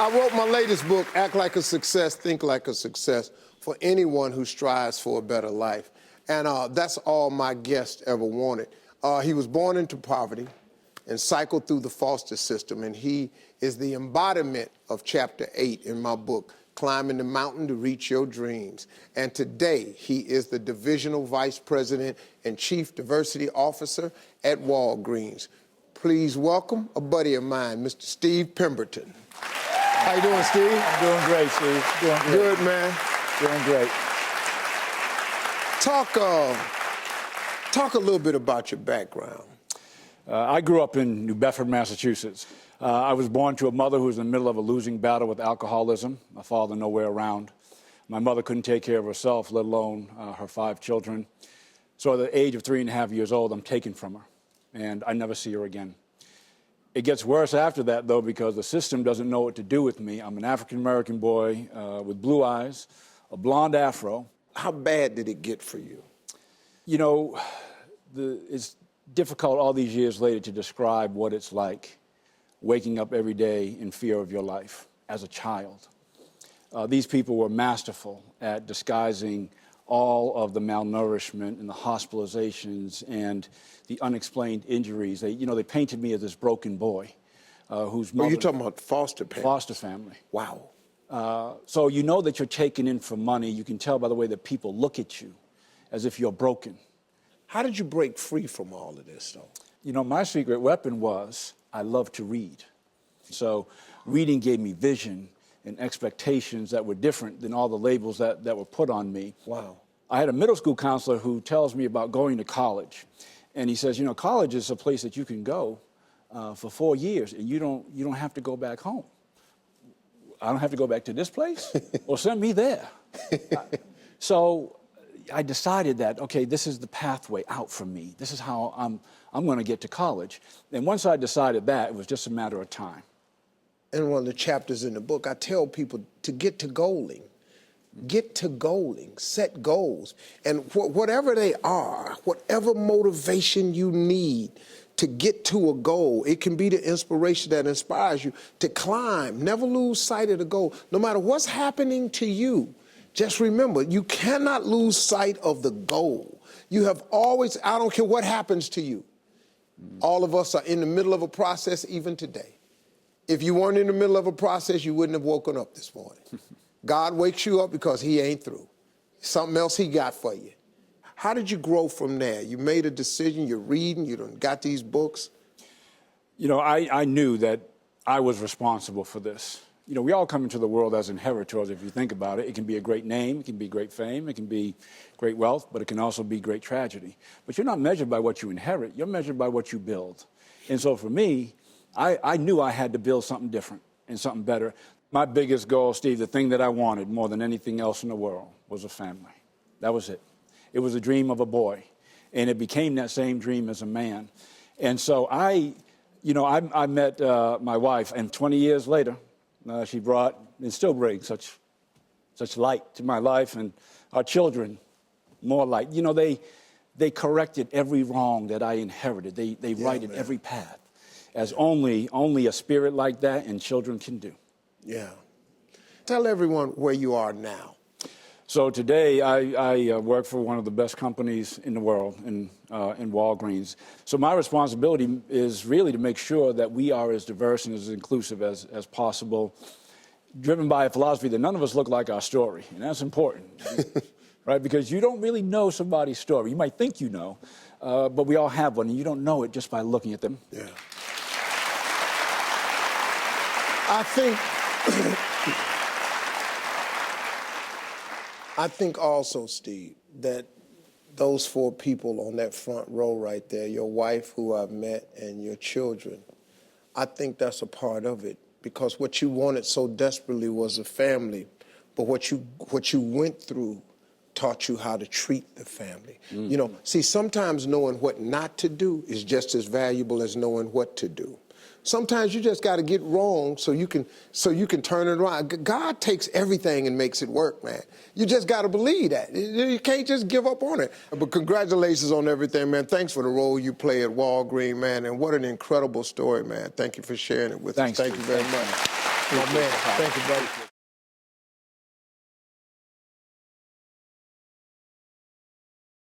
I wrote my latest book, Act Like a Success, Think Like a Success, for anyone who strives for a better life. And that's all my guest ever wanted. He was born into poverty and cycled through the foster system, and he is the embodiment of chapter 8 in my book, Climbing the Mountain to Reach Your Dreams. And today, he is the Divisional Vice President and Chief Diversity Officer at Walgreens. Please welcome a buddy of mine, Mr. Steve Pemberton. How you doing, Steve? I'm doing great, Steve. Doing great. Good, man. Doing great. Talk a little bit about your background. I grew up in New Bedford, Massachusetts. I was born to a mother who was in the middle of a losing battle with alcoholism, my father nowhere around. My mother couldn't take care of herself, let alone her 5 children. So at the age of 3.5 years old, I'm taken from her, and I never see her again. It gets worse after that, though, because the system doesn't know what to do with me. I'm an African-American boy with blue eyes, a blonde afro. How bad did it get for you? You know, it's difficult all these years later to describe what it's like waking up every day in fear of your life as a child. These people were masterful at disguising all of the malnourishment and the hospitalizations and the unexplained injuries. They painted me as this broken boy whose mother... You're talking about foster parents? Foster family. Wow. So you know that you're taken in for money. You can tell by the way that people look at you as if you're broken. How did you break free from all of this, though? You know, my secret weapon was I love to read. So reading gave me vision and expectations that were different than all the labels that were put on me. Wow. I had a middle school counselor who tells me about going to college. And he says, you know, college is a place that you can go for 4 years and you don't have to go back home. I don't have to go back to this place? Well, send me there. So I decided that, okay, this is the pathway out for me. This is how I'm going to get to college. And once I decided that, it was just a matter of time. In one of the chapters in the book, I tell people to get to goaling. Get to goaling, set goals. And whatever they are, whatever motivation you need to get to a goal, it can be the inspiration that inspires you to climb. Never lose sight of the goal. No matter what's happening to you, just remember, you cannot lose sight of the goal. You have always, I don't care what happens to you. All of us are in the middle of a process even today. If you weren't in the middle of a process, you wouldn't have woken up this morning. God wakes you up because he ain't through. Something else he got for you. How did you grow from there? You made a decision, you're reading, you done got these books. You know, I knew that I was responsible for this. You know, we all come into the world as inheritors, if you think about it. It can be a great name, it can be great fame, it can be great wealth, but it can also be great tragedy. But you're not measured by what you inherit, you're measured by what you build. And so for me, I knew I had to build something different and something better. My biggest goal, Steve, the thing that I wanted more than anything else in the world was a family. That was it. It was a dream of a boy, and it became that same dream as a man. And so I met my wife, and 20 years later, she brought and still brings such light to my life, and our children more light. You know, they corrected every wrong that I inherited. They righted every path, as only a spirit like that and children can do. Yeah. Tell everyone where you are now. So today I work for one of the best companies in the world, in Walgreens. So my responsibility is really to make sure that we are as diverse and as inclusive as possible, driven by a philosophy that none of us look like our story, and that's important, right? Because you don't really know somebody's story. You might think you know, but we all have one, and you don't know it just by looking at them. Yeah. I think also, Steve, that those 4 people on that front row right there, your wife who I've met and your children, I think that's a part of it, because what you wanted so desperately was a family, but what you went through taught you how to treat the family. You know, see, sometimes knowing what not to do is just as valuable as knowing what to do. Sometimes you just got to get wrong so you can turn it around. God takes everything and makes it work, man. You just got to believe that. You can't just give up on it. But congratulations on everything, man. Thanks for the role you play at Walgreens, man. And what an incredible story, man. Thank you for sharing it with us. Thank you very much. Oh, man. Thank you, brother.